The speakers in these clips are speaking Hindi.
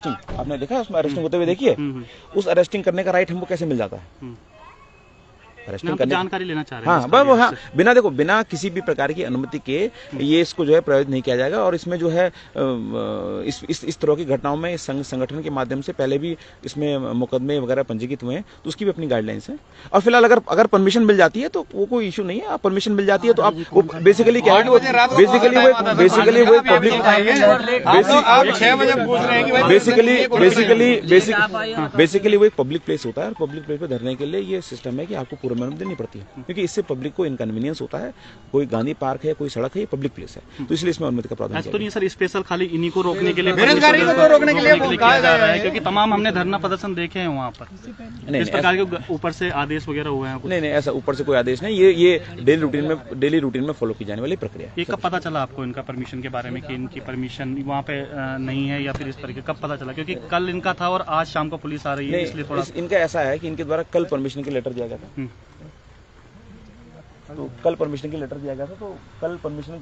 आपने देखा उसमें अरेस्टिंग होते हुए देखिए, उस अरेस्टिंग करने का राइट हमको कैसे मिल जाता है? अरेस्टिंग करने जानकारी लेना चाह रहे हैं। हाँ, बिना किसी भी प्रकार की अनुमति के ये इसको जो है प्रयोजित नहीं किया जाएगा। और इसमें जो है इस तरह की घटनाओं में संगठन के माध्यम से पहले भी इसमें मुकदमे वगैरह पंजीकृत हुए हैं, तो उसकी भी अपनी गाइडलाइंस है। और फिलहाल अगर परमिशन मिल जाती है तो वो कोई इशू नहीं है। परमिशन मिल जाती है तो आप बेसिकली क्या है, बेसिकली वो एक पब्लिक प्लेस होता है। और पब्लिक प्लेस पे धरने के लिए ये सिस्टम है कि आपको पूरा अनुमति देनी पड़ती है, क्योंकि इससे पब्लिक को इनकन्वीनियंस होता है। कोई गांधी पार्क है, कोई सड़क है, ये पब्लिक प्लेस है, तो इसलिए इसमें अनुमति का प्रावधान तो नहीं सर, स्पेशल खाली इन्हीं को रोकने के लिए, बेरोजगारी को रोकने के लिए किया जा रहा है, क्योंकि तमाम हमने धरना प्रदर्शन देखे हैं वहाँ पर। इस प्रकार के ऊपर से आदेश वगैरह हुए हैं? नहीं, ऐसा ऊपर से कोई आदेश नहीं। ये डेली रूटीन में फॉलो की जाने वाली प्रक्रिया है। ये कब पता चला आपको इनका परमिशन के बारे में कि इनकी परमिशन वहाँ पे नहीं है, या फिर इस तरीके कब पता चला? क्योंकि कल इनका था और आज शाम को पुलिस आ रही है, इसलिए थोड़ा इनका ऐसा है कि इनके द्वारा कल परमिशन के लेटर दिया गया था। तो कल परमिशन के लेटर दिया गया था, तो कल परमिशन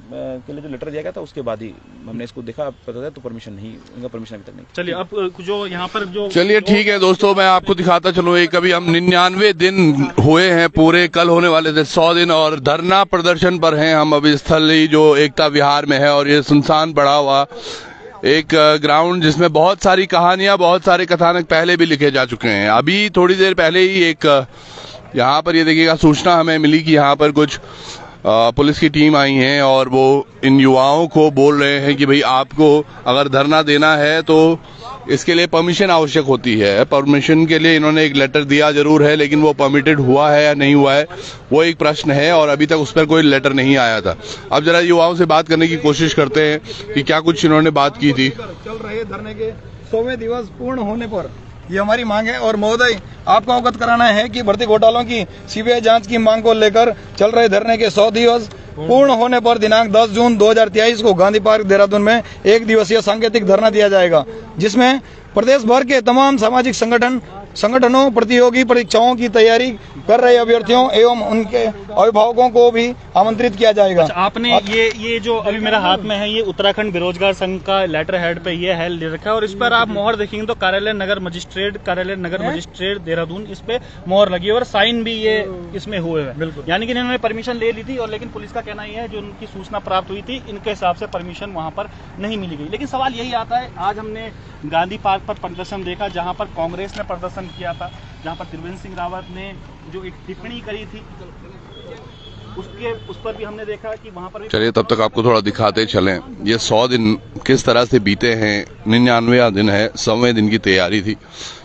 के लिए जो लेटर दिया गया था उसके बाद ही हमने इसको देखा, पता था तो परमिशन नहीं, इनका परमिशन अभी तक नहीं। चलिए अब जो यहाँ पर जो, चलिए ठीक है दोस्तों, मैं आपको दिखाता चलूँ। एक अभी हम 99 दिन हुए हैं पूरे, कल होने वाले थे 100 दिन, और धरना प्रदर्शन पर हैं हम अभी स्थली जो एकता विहार में है। और ये सुनसान पड़ा हुआ एक ग्राउंड जिसमें बहुत सारी कहानियां, बहुत सारे कथानक पहले भी लिखे जा चुके हैं। अभी थोड़ी देर पहले ही एक यहाँ पर ये देखिएगा सूचना हमें मिली कि यहाँ पर कुछ पुलिस की टीम आई है और वो इन युवाओं को बोल रहे हैं कि भाई आपको अगर धरना देना है तो इसके लिए परमिशन आवश्यक होती है। परमिशन के लिए इन्होंने एक लेटर दिया जरूर है, लेकिन वो परमिटेड हुआ है या नहीं हुआ है वो एक प्रश्न है, और अभी तक उस पर कोई लेटर नहीं आया था। अब जरा युवाओं से बात करने की कोशिश करते हैं कि क्या कुछ इन्होंने बात की थी। चल रहे धरने के 100वें दिवस पूर्ण होने पर ये हमारी मांग है। और महोदय, आपको अवगत कराना है कि भर्ती घोटालों की सीबीआई जांच की मांग को लेकर चल रहे धरने के 100 दिवस पूर्ण होने पर दिनांक 10 जून 2023 को गांधी पार्क देहरादून में 1 दिवसीय सांकेतिक धरना दिया जाएगा, जिसमें प्रदेश भर के तमाम सामाजिक संगठनों, प्रतियोगी परीक्षाओं की तैयारी कर रहे अभ्यर्थियों एवं उनके अभिभावकों को भी आमंत्रित किया जाएगा। अच्छा, आपने ये जो अभी मेरा हाथ में है, ये उत्तराखंड बेरोजगार संघ का लेटर हेड पे ये है ले रखा है, और इस पर आप मोहर देखेंगे तो कार्यालय नगर मजिस्ट्रेट देहरादून, इस पे मोहर लगी है और साइन भी ये इसमें हुए हैं। बिल्कुल, यानी कि इन्होंने परमिशन ले ली थी, और लेकिन पुलिस का कहना ये है जो उनकी सूचना प्राप्त हुई थी इनके हिसाब से परमिशन वहाँ पर नहीं मिली गई। लेकिन सवाल यही आता है, आज हमने गांधी पार्क पर प्रदर्शन देखा जहाँ पर कांग्रेस ने प्रदर्शन किया था, जहाँ पर त्रिवेंद्र सिंह रावत ने जो एक टिप्पणी करी थी उस पर भी हमने देखा कि वहाँ पर। चलिए तब तक आपको थोड़ा दिखाते चलें ये 100 दिन किस तरह से बीते हैं। 99वां दिन है, 100वें दिन की तैयारी थी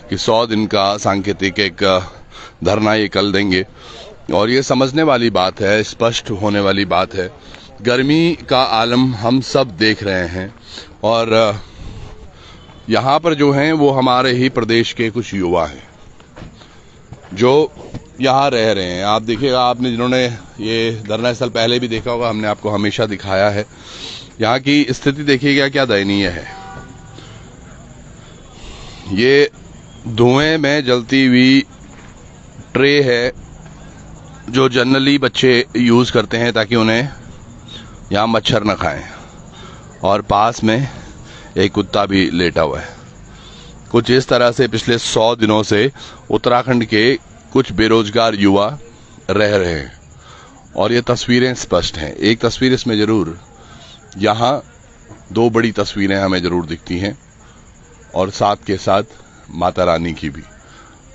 कि 100 दिन का सांकेतिक एक धरना ये कल देंगे। और ये समझने वाली बात है, स्पष्ट होने वाली बात है, गर्मी का आलम हम सब देख रहे हैं, और यहाँ पर जो हैं वो हमारे ही प्रदेश के कुछ युवा हैं जो यहाँ रह रहे हैं। आप देखिएगा, आपने जिन्होंने ये धरना स्थल पहले भी देखा होगा, हमने आपको हमेशा दिखाया है। यहाँ की स्थिति देखिएगा क्या दयनीय है। ये धुएं में जलती हुई ट्रे है जो जनरली बच्चे यूज करते हैं ताकि उन्हें यहाँ मच्छर न खाएं, और पास में एक कुत्ता भी लेटा हुआ है। कुछ इस तरह से पिछले 100 दिनों से उत्तराखंड के कुछ बेरोजगार युवा रह रहे हैं, और ये तस्वीरें स्पष्ट हैं। एक तस्वीर इसमें जरूर, यहाँ 2 बड़ी तस्वीरें हमें जरूर दिखती हैं, और साथ के साथ माता रानी की भी।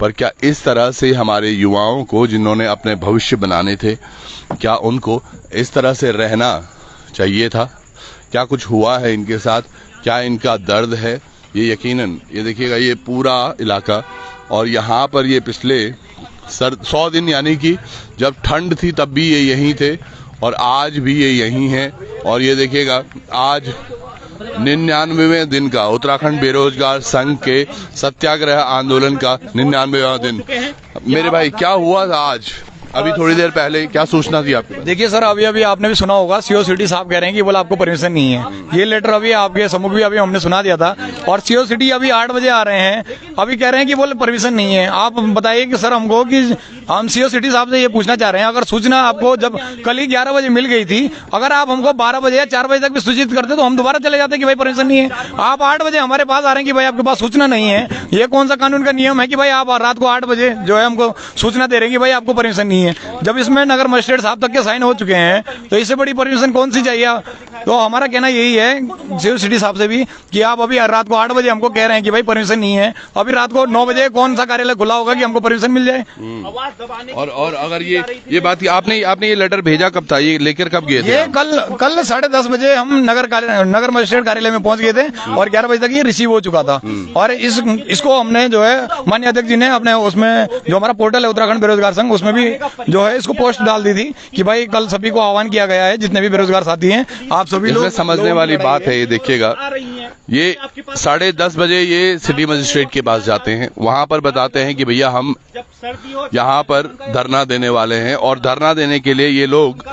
पर क्या इस तरह से हमारे युवाओं को, जिन्होंने अपने भविष्य बनाने थे, क्या उनको इस तरह से रहना चाहिए था? क्या कुछ हुआ है इनके साथ? क्या इनका दर्द है? ये यकीनन, ये देखिएगा ये पूरा इलाका, और यहाँ पर ये पिछले 100 दिन यानी कि जब ठंड थी तब भी ये यहीं थे, और आज भी ये यहीं हैं। और ये देखिएगा आज 99वें दिन का उत्तराखंड बेरोजगार संघ के सत्याग्रह आंदोलन का 99वां दिन। मेरे भाई क्या हुआ था आज? अभी थोड़ी देर पहले क्या सूचना थी आपके पास? देखिए सर, अभी अभी आपने भी सुना होगा, सीओ सिटी साहब कह रहे हैं कि बोला आपको परमिशन नहीं है। ये लेटर अभी आपके सम्मुख भी अभी हमने सुना दिया था, और सीओ सिटी अभी 8 बजे आ रहे हैं, अभी कह रहे हैं कि बोले परमिशन नहीं है। आप बताइए कि सर हमको कि हम सीओ सिटी साहब से ये पूछना चाह रहे हैं, अगर सूचना आपको जब कल ही 11 बजे मिल गई थी, अगर आप हमको 12 बजे या 4 बजे तक भी सूचित करते तो हम दोबारा चले जाते कि भाई परमिशन नहीं है। आप 8 बजे हमारे पास आ रहे हैं कि भाई आपके पास सूचना नहीं है। ये कौन सा कानून का नियम है कि भाई आप रात को 8 बजे जो है हमको सूचना दे रहे हैं कि भाई आपको परमिशन नहीं है, जब इसमें नगर मजिस्ट्रेट साहब तक के साइन हो चुके हैं, तो इससे बड़ी परमिशन कौन सी चाहिए। तो हमारा कहना यही है सीओ सिटी साहब से भी कि आप अभी रात को 8 बजे हमको कह रहे हैं कि भाई परमिशन नहीं है, अभी रात को 9 बजे कौन सा कार्यालय खुला होगा कि हमको परमिशन मिल जाए। और अगर ये बात आपने ये लेटर भेजा कब था, ये लेकर कब गए थे? ये कल 10:30 बजे हम नगर मजिस्ट्रेट कार्यालय में पहुंच गए थे, और 11 बजे तक ये रिसीव हो चुका था। और इसको हमने जो है माननीय अध्यक्ष जी ने अपने उसमें जो हमारा पोर्टल है उत्तराखंड बेरोजगार संघ, उसमें भी जो है इसको पोस्ट डाल दी थी कि भाई कल सभी को आह्वान किया गया है, जितने भी बेरोजगार साथी हैं आप सभी लोग। समझने वाली बात है ये, देखिएगा, ये 10:30 बजे ये सिटी मजिस्ट्रेट के पास जाते हैं, वहां पर बताते हैं कि भैया हम यहाँ पर धरना देने वाले हैं, और धरना देने के लिए ये लोग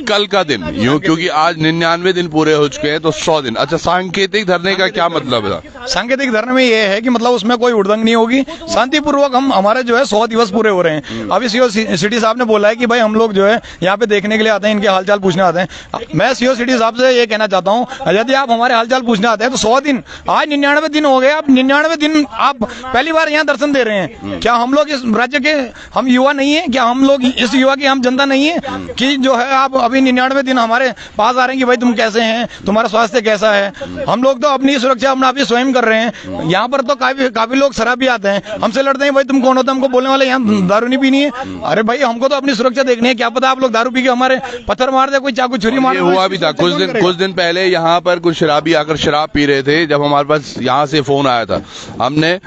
कल का दिन यूं, क्योंकि आज 99 दिन पूरे हो चुके हैं तो 100 दिन। अच्छा, सांकेतिक धरने का क्या मतलब है? सांकेतिक धरने में ये है कि मतलब उसमें कोई उड़दंग नहीं होगी, शांतिपूर्वक हम हमारे जो है 100 दिवस पूरे हो रहे हैं। अभी सीओ सिटी साहब ने बोला है कि भाई हम लोग जो है यहाँ पे देखने के लिए आते हैं, इनके हालचाल पूछने आते हैं। मैं सीओ सिटी साहब से ये कहना चाहता हूँ, यदि आप हमारे हालचाल पूछने आते हैं तो 100 दिन, आज 99 दिन हो गए, आप 99 दिन आप पहली बार यहाँ दर्शन दे रहे हैं। क्या हम लोग इस राज्य के हम युवा नहीं है? क्या हम लोग इस युवा की हम जनता नहीं है कि जो है आप अभी 99 दिन हमारे पास आ रहे हैं कि भाई तुम कैसे हैं, तुम्हारा स्वास्थ्य कैसा है? हम लोग तो अपनी सुरक्षा अपना आप ही स्वयं कर रहे हैं। यहाँ पर तो काफी लोग शराबी आते हैं, हमसे लड़ते हैं, भाई तुम कौन होते हैं हमको बोलने वाले, यहाँ दारू नहीं पीनी है। अरे भाई हमको तो अपनी सुरक्षा देखनी है, क्या पता आप लोग दारू पी के हमारे पत्थर मार दे, कोई चाकू छुरी मार दे। हुआ भी था कुछ दिन पहले, यहाँ पर कुछ शराबी आकर शराब पी रहे थे, जब हमारे पास यहाँ से फोन आया था, हमने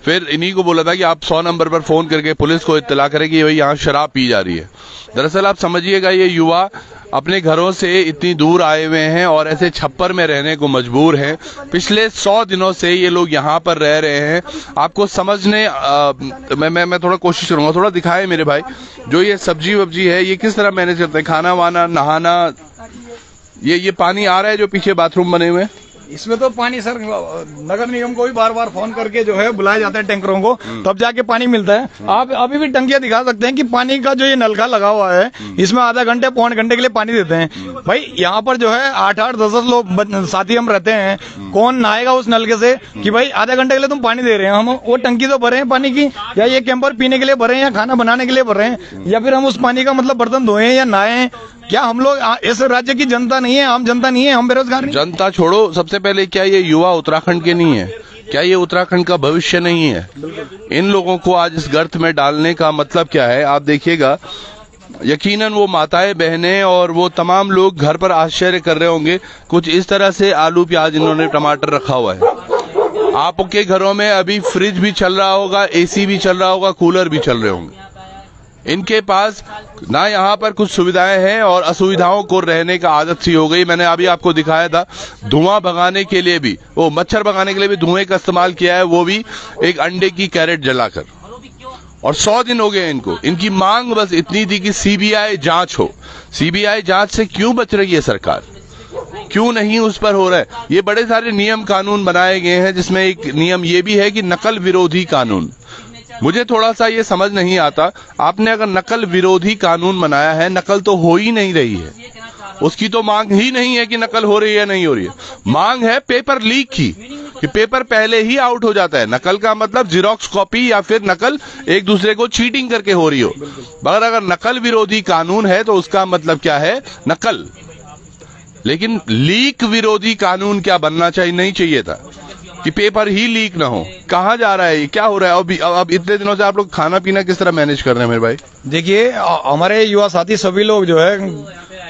फिर इन्हीं को बोला था कि आप 100 नंबर पर फोन करके पुलिस को इत्तला करें कि भाई यहाँ शराब पी जा रही है। दरअसल आप समझिएगा, ये युवा अपने घरों से इतनी दूर आए हुए हैं और ऐसे छप्पर में रहने को मजबूर हैं। पिछले 100 दिनों से ये लोग यहाँ पर रह रहे हैं। आपको समझने मैं थोड़ा कोशिश करूंगा, थोड़ा दिखाएं मेरे भाई, जो ये सब्जी वब्जी है ये किस तरह मैनेज करते हैं, खाना वाना, नहाना, ये पानी आ रहा है जो पीछे बाथरूम बने हुए हैं, इसमें तो पानी सर नगर निगम को भी बार बार फोन करके जो है बुलाया जाता है टैंकरों को, तब जाके पानी मिलता है। आप अभी भी टंकियां दिखा सकते हैं कि पानी का जो ये नलका लगा हुआ है, इसमें आधा घंटे पौन घंटे के लिए पानी देते हैं। भाई यहाँ पर जो है 8-8 10-10 लोग साथी हम रहते हैं, कौन नहाएगा उस नलके से कि भाई आधे घंटे के लिए तुम पानी दे रहे हैं। हम वो टंकी तो भरे हैं पानी की, या ये कैंपर पीने के लिए भरे हैं, या खाना बनाने के लिए भरे हैं, या फिर हम उस पानी का मतलब बर्तन धोए या नहाए? क्या हम लोग इस राज्य की जनता नहीं है, आम जनता नहीं है, हम बेरोजगार नहीं? जनता छोड़ो, सबसे पहले क्या ये युवा उत्तराखंड के नहीं है? क्या ये उत्तराखंड का भविष्य नहीं है? इन लोगों को आज इस गर्त में डालने का मतलब क्या है? आप देखिएगा, यकीनन वो माताएं, बहनें और वो तमाम लोग घर पर आश्चर्य कर रहे होंगे, कुछ इस तरह से आलू प्याज इन्होंने टमाटर रखा हुआ है। आपके घरों में अभी फ्रिज भी चल रहा होगा, एसी भी चल रहा होगा, कूलर भी चल रहे होंगे। इनके पास ना यहाँ पर कुछ सुविधाएं हैं और असुविधाओं को रहने का आदत सी हो गई। मैंने अभी आपको दिखाया था, धुआं भगाने के लिए भी, वो मच्छर भगाने के लिए भी धुएं का इस्तेमाल किया है, वो भी एक अंडे की कैरेट जलाकर। और 100 दिन हो गए इनको। इनकी मांग बस इतनी थी कि सीबीआई जांच हो। सीबीआई जांच से क्यों बच रही है सरकार? क्यों नहीं उस पर हो रहा है? ये बड़े सारे नियम कानून बनाए गए हैं, जिसमें एक नियम ये भी है कि नकल विरोधी कानून। मुझे थोड़ा सा ये समझ नहीं आता, आपने अगर नकल विरोधी कानून बनाया है, नकल तो हो ही नहीं रही है, उसकी तो मांग ही नहीं है कि नकल हो रही है नहीं हो रही है। मांग है पेपर लीक की, कि पेपर पहले ही आउट हो जाता है। नकल का मतलब जीरोक्स कॉपी या फिर नकल एक दूसरे को चीटिंग करके हो रही हो। मगर अगर नकल विरोधी कानून है तो उसका मतलब क्या है? नकल। लेकिन लीक विरोधी कानून क्या बनना चाहिए? नहीं चाहिए था कि पेपर ही लीक ना हो। कहाँ जा रहा है ये, क्या हो रहा है? अब इतने दिनों से आप लोग खाना पीना किस तरह मैनेज कर रहे हैं मेरे भाई? देखिए, हमारे युवा साथी सभी लोग जो है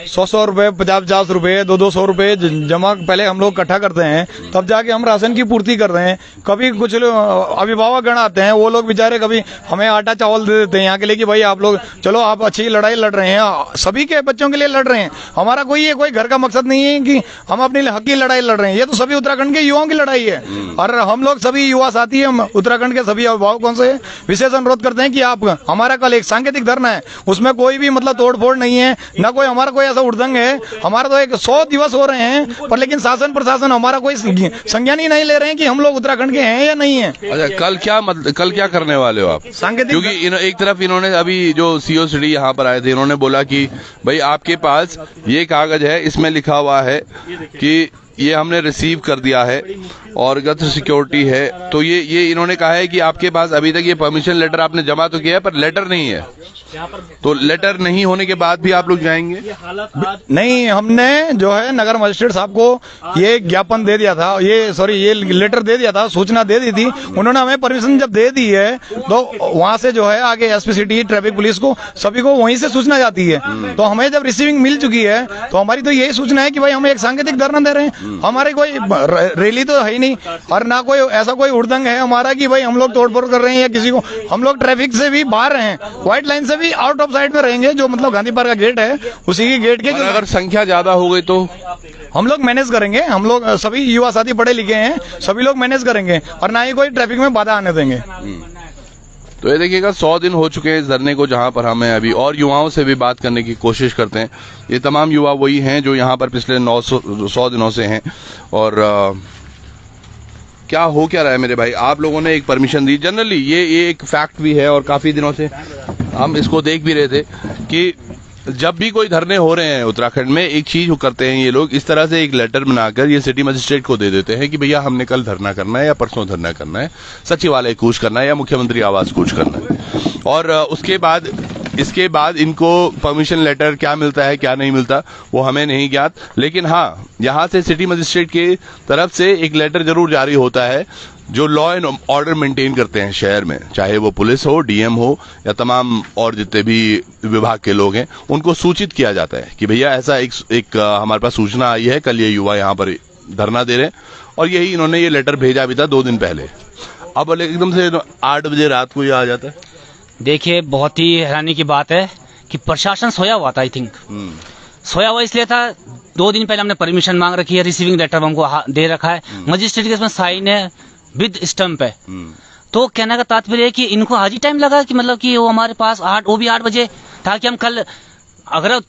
100 रुपए 50 रुपए 200 रुपए जमा पहले हम लोग इकट्ठा करते हैं, तब जाके हम राशन की पूर्ति कर रहे हैं। कभी कुछ अभिभावक गण आते हैं, वो लोग बेचारे कभी हमें आटा चावल दे देते हैं यहाँ के लिए कि भाई आप लोग चलो, आप अच्छी लड़ाई लड़ रहे हैं, सभी के बच्चों के लिए लड़ रहे हैं। हमारा कोई घर का मकसद नहीं है कि हम अपनी हक की लड़ाई लड़ रहे हैं, ये तो सभी उत्तराखंड के युवाओं की लड़ाई है। और हम लोग सभी युवा साथी हम उत्तराखंड के सभी अभिभावकों से विशेष अनुरोध करते हैं कि आप, हमारा कल एक सांकेतिक धरना है, उसमें कोई भी मतलब तोड़फोड़ नहीं है, ना कोई हमारा कोई ऐसा उड़दंग है। हमारा तो एक 100 दिवस हो रहे हैं, पर लेकिन शासन प्रशासन हमारा कोई संज्ञान ही नहीं ले रहे हैं कि हम लोग उत्तराखंड के हैं या नहीं है। अच्छा, कल क्या करने वाले हो आप? सांकेतिक, क्योंकि एक तरफ इन्होंने अभी जो सीओ सिटी यहाँ पर आए थे, इन्होंने बोला कि भाई आपके पास ये कागज है, इसमें लिखा हुआ है कि ये हमने रिसीव कर दिया है और गत सिक्योरिटी है, तो ये इन्होंने कहा है कि आपके पास अभी तक ये परमिशन लेटर आपने जमा तो किया है पर लेटर नहीं है, तो लेटर नहीं होने के बाद भी आप लोग जाएंगे? नहीं, हमने जो है नगर मजिस्ट्रेट साहब को ये ज्ञापन दे दिया था, ये लेटर दे दिया था, सूचना दे दी थी। उन्होंने हमें परमिशन जब दे दी है तो वहां से जो है आगे एसपी सिटी, ट्रैफिक पुलिस को, सभी को वहीं से सूचना जाती है। तो हमें जब रिसीविंग मिल चुकी है तो हमारी तो यही सूचना है कि भाई हम एक सांकेतिक धरना दे रहे हैं, हमारे कोई रैली तो है ही नहीं और ना कोई ऐसा कोई उड़दंग है हमारा कि भाई हम लोग तोड़फोड़ कर रहे हैं या किसी को। हम लोग ट्रैफिक से भी बाहर हैं, व्हाइट लाइन से भी आउट ऑफ साइड में रहेंगे, जो मतलब गांधी पार्क का गेट है उसी के गेट के। अगर संख्या ज्यादा हो गई तो हम लोग मैनेज करेंगे, हम लोग सभी युवा साथी पढ़े लिखे हैं, सभी लोग मैनेज करेंगे और ना ही कोई ट्रैफिक में बाधा आने देंगे। तो ये देखिएगा 100 दिन हो चुके हैं इस धरने को, जहां पर हमें अभी और युवाओं से भी बात करने की कोशिश करते हैं। ये तमाम युवा वही हैं जो यहाँ पर पिछले 100 दिनों से हैं। और क्या हो क्या रहा है मेरे भाई, आप लोगों ने एक परमिशन दी, जनरली ये एक फैक्ट भी है और काफी दिनों से हम इसको देख भी रहे थे कि जब भी कोई धरने हो रहे हैं उत्तराखंड में, एक चीज करते हैं ये लोग, इस तरह से एक लेटर बनाकर ये सिटी मजिस्ट्रेट को दे देते हैं कि भैया हमने कल धरना करना है या परसों धरना करना है, सचिवालय कूच करना है या मुख्यमंत्री आवास कूच करना है। और इसके बाद इनको परमिशन लेटर क्या मिलता है क्या नहीं मिलता वो हमें नहीं ज्ञात, लेकिन हाँ यहाँ से सिटी मजिस्ट्रेट की तरफ से एक लेटर जरूर जारी होता है जो लॉ एंड ऑर्डर मेंटेन करते हैं शहर में, चाहे वो पुलिस हो, डीएम हो या तमाम और जितने भी विभाग के लोग हैं, उनको सूचित किया जाता है कि भैया ऐसा एक हमारे पास सूचना आई है, कल ये युवा यहाँ पर धरना दे रहे हैं। और यही इन्होंने ये लेटर भेजा भी था 2 दिन पहले। अब एकदम से 8 बजे रात को ये आ जाता है। देखिए, बहुत ही हैरानी की बात है कि प्रशासन सोया हुआ था। आई थिंक सोया हुआ इसलिए था, 2 दिन पहले हमने परमिशन मांग रखी है, रिसीविंग लेटर हमको दे रखा है, मजिस्ट्रेट के इसमें साइन है, विद स्टंप है। तो कहने का तात्पर्य है कि इनको आज ही टाइम लगा कि मतलब कि वो हमारे पास वो भी 8 बजे, ताकि हम कल अगर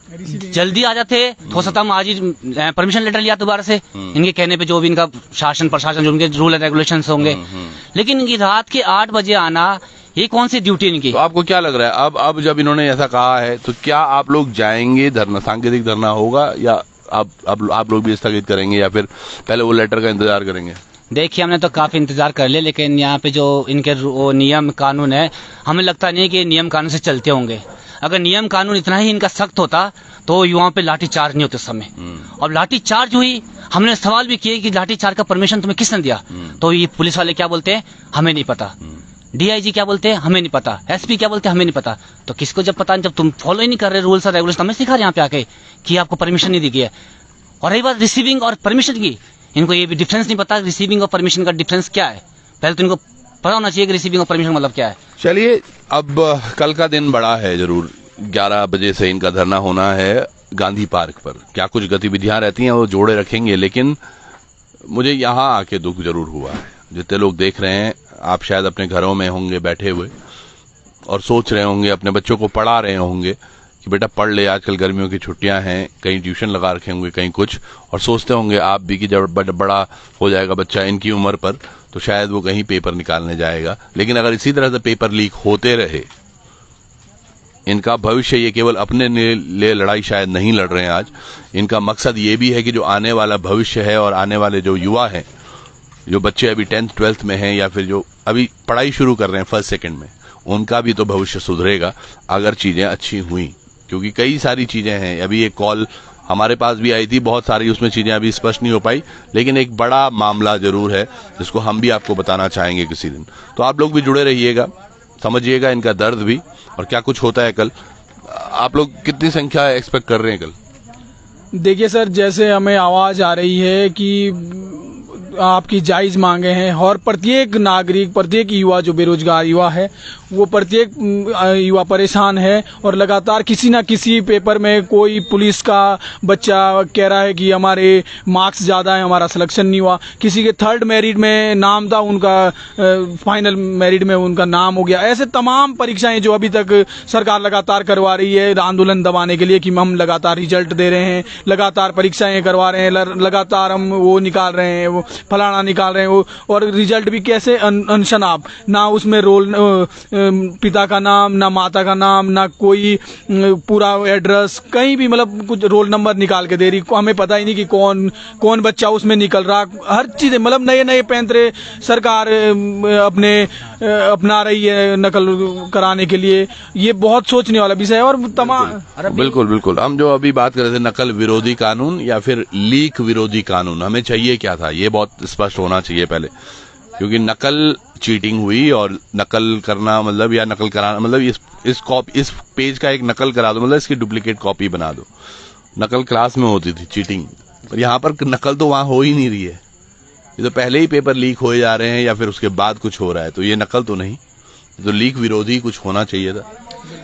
जल्दी आ जाते हो सकता हम आज ही परमिशन लेटर लिया दोबारा से, इनके कहने पे जो भी इनका शासन प्रशासन जो उनके रूल एंड रेगुलेशंस होंगे। लेकिन इनकी रात के 8 बजे आना, ये कौन सी ड्यूटी इनकी? तो आपको क्या लग रहा है अब जब इन्होंने ऐसा कहा है तो क्या आप लोग जाएंगे, धरना सांकेतिक धरना होगा या आप लोग भी स्थगित करेंगे या फिर पहले वो लेटर का इंतजार करेंगे? देखिए, हमने तो काफी इंतजार कर लिया, लेकिन यहाँ पे जो इनके नियम कानून है, हमें लगता नहीं कि नियम कानून से चलते होंगे। अगर नियम कानून इतना ही इनका सख्त होता तो युवाओं पे लाठी चार्ज नहीं होते समय। और लाठी चार्ज हुई, हमने सवाल भी किए कि लाठी चार्ज का परमिशन तुम्हें किसने दिया? तो ये पुलिस वाले क्या बोलते हैं, हमें नहीं पता। डीआईजी क्या बोलते हैं, हमें नहीं पता। एसपी क्या बोलते हैं, हमें नहीं पता। तो किसको जब पता नहीं, जब तुम फॉलो ही नहीं कर रहे रूल्स और रेगुलेशन, हमें सिखा रहे यहाँ पे आके कि आपको परमिशन नहीं दी गई है। और रही बात रिसीविंग और परमिशन की, इनको ये भी डिफरेंस नहीं पता रिसीविंग और परमिशन का डिफरेंस क्या है। पहले तो इनको पता होना चाहिए कि रिसीविंग और परमिशन मतलब क्या है। चलिए, अब कल का दिन बड़ा है, जरूर 11 बजे से इनका धरना होना है गांधी पार्क पर। क्या कुछ गतिविधियां रहती हैं वो जोड़े रखेंगे, लेकिन मुझे यहाँ आके दुख जरूर हुआ है। जितने लोग देख रहे हैं, आप शायद अपने घरों में होंगे बैठे हुए और सोच रहे होंगे, अपने बच्चों को पढ़ा रहे होंगे कि बेटा पढ़ ले, आजकल गर्मियों की छुट्टियां हैं, कहीं ट्यूशन लगा रखे होंगे, कहीं कुछ, और सोचते होंगे आप भी कि जब बड़ा हो जाएगा बच्चा इनकी उम्र पर तो शायद वो कहीं पेपर निकालने जाएगा। लेकिन अगर इसी तरह से पेपर लीक होते रहे, इनका भविष्य, ये केवल अपने लिए लड़ाई शायद नहीं लड़ रहे हैं आज, इनका मकसद ये भी है कि जो आने वाला भविष्य है और आने वाले जो युवा हैं, जो बच्चे अभी 10th 12th में हैं या फिर जो अभी पढ़ाई शुरू कर रहे हैं 1st 2nd में, उनका भी तो भविष्य सुधरेगा अगर चीजें अच्छी हुई। क्योंकि कई सारी चीजें हैं, अभी एक कॉल हमारे पास भी आई थी, बहुत सारी उसमें चीजें अभी स्पष्ट नहीं हो पाई, लेकिन एक बड़ा मामला जरूर है जिसको हम भी आपको बताना चाहेंगे किसी दिन। तो आप लोग भी जुड़े रहिएगा, समझिएगा इनका दर्द भी और क्या कुछ होता है कल। आप लोग कितनी संख्या एक्सपेक्ट कर रहे हैं कल? देखिए सर, जैसे हमें आवाज आ रही है कि आपकी जायज मांगे हैं और प्रत्येक नागरिक, प्रत्येक युवा जो बेरोजगार युवा है, वो प्रत्येक युवा परेशान है और लगातार किसी ना किसी पेपर में कोई पुलिस का बच्चा कह रहा है कि हमारे मार्क्स ज़्यादा है, हमारा सिलेक्शन नहीं हुआ, किसी के थर्ड मेरिट में नाम था, उनका फाइनल मेरिट में उनका नाम हो गया। ऐसे तमाम परीक्षाएं जो अभी तक सरकार लगातार करवा रही है आंदोलन दबाने के लिए कि हम लगातार रिजल्ट दे रहे हैं, लगातार परीक्षाएं करवा रहे हैं, लगातार हम वो निकाल रहे हैं, वो फलाना निकाल रहे हैं, वो और रिजल्ट भी कैसे अनशनाब, ना उसमें रोल पिता का नाम, ना माता का नाम, ना कोई पूरा एड्रेस, कहीं भी मतलब कुछ रोल नंबर निकाल के दे रही, हमें पता ही नहीं कि कौन बच्चा उसमें निकल रहा। हर चीज़ मतलब नए नए पैंतरे सरकार अपना रही है नकल कराने के लिए। ये बहुत सोचने वाला विषय है। और तमाम बिल्कुल हम जो अभी बात कर रहे थे नकल विरोधी कानून या फिर लीक विरोधी कानून, हमें चाहिए क्या था, ये बहुत स्पष्ट होना चाहिए पहले, क्योंकि नकल चीटिंग हुई और नकल करना मतलब या नकल कराना मतलब इस पेज का एक नकल करा दो, मतलब इसकी डुप्लीकेट कॉपी बना दो। नकल क्लास में होती थी चीटिंग, पर यहाँ पर नकल तो वहां हो ही नहीं रही है। ये तो पहले ही पेपर लीक हो जा रहे हैं या फिर उसके बाद कुछ हो रहा है, तो ये नकल तो नहीं, तो लीक विरोधी कुछ होना चाहिए था।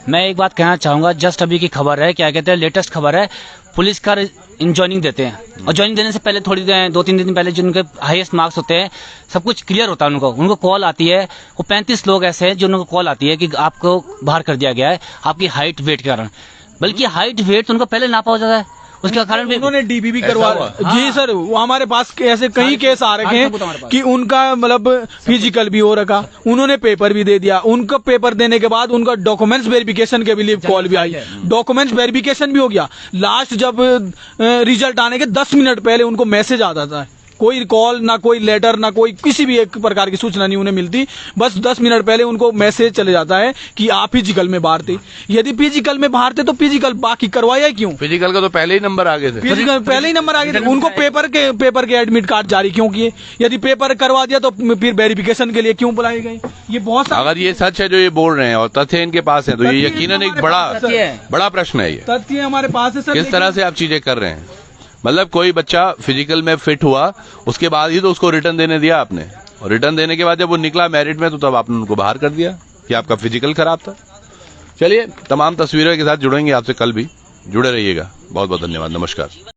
मैं एक बात कहना चाहूंगा, जस्ट अभी की खबर है, क्या कहते हैं, लेटेस्ट खबर है, पुलिस का ज्वाइनिंग देते हैं और ज्वाइनिंग देने से पहले थोड़ी 2-3 दिन पहले जो उनके हाईएस्ट मार्क्स होते हैं, सब कुछ क्लियर होता है उनको कॉल आती है। वो 35 लोग ऐसे हैं जो उनको कॉल आती है कि आपको बाहर कर दिया गया है आपकी हाइट वेट के कारण, बल्कि हाइट वेट तो उनका पहले नापा हो जाता है, उसके कारण भी उन्होंने डीबी भी करवा। जी सर, वो हमारे पास ऐसे कई केस आ रखे हैं कि उनका मतलब फिजिकल भी हो रखा, उन्होंने पेपर भी दे दिया, उनका पेपर देने के बाद उनका डॉक्यूमेंट्स वेरिफिकेशन के लिए कॉल भी आई, डॉक्यूमेंट्स वेरिफिकेशन भी हो गया। लास्ट जब रिजल्ट आने के 10 मिनट पहले उनको मैसेज आता था, कोई कॉल ना कोई लेटर ना कोई किसी भी एक प्रकार की सूचना नहीं उन्हें मिलती, बस 10 मिनट पहले उनको मैसेज चले जाता है कि आप फिजिकल में बाहर थे। यदि फिजिकल में बाहर थे तो फिजिकल बाकी करवाया क्यों? फिजिकल का तो पहले ही नंबर आगे थे, फिजिकल पहले ही नंबर आगे थे, उनको पेपर के एडमिट कार्ड जारी क्यों किए? यदि पेपर करवा दिया तो फिर वेरिफिकेशन के लिए क्यों बुलाए गए? ये बहुत, अगर ये सच है जो ये बोल रहे हैं और तथ्य इनके पास है तो ये यकीनन एक बड़ा प्रश्न है। ये तथ्य हमारे पास है सर। किस तरह से आप चीजें कर रहे हैं? मतलब कोई बच्चा फिजिकल में फिट हुआ, उसके बाद ही तो उसको रिटर्न देने दिया आपने, और रिटर्न देने के बाद जब वो निकला मेरिट में तो तब आपने उनको बाहर कर दिया कि आपका फिजिकल खराब था। चलिए, तमाम तस्वीरों के साथ जुड़ेंगे आपसे कल भी, जुड़े रहिएगा। बहुत बहुत धन्यवाद, नमस्कार।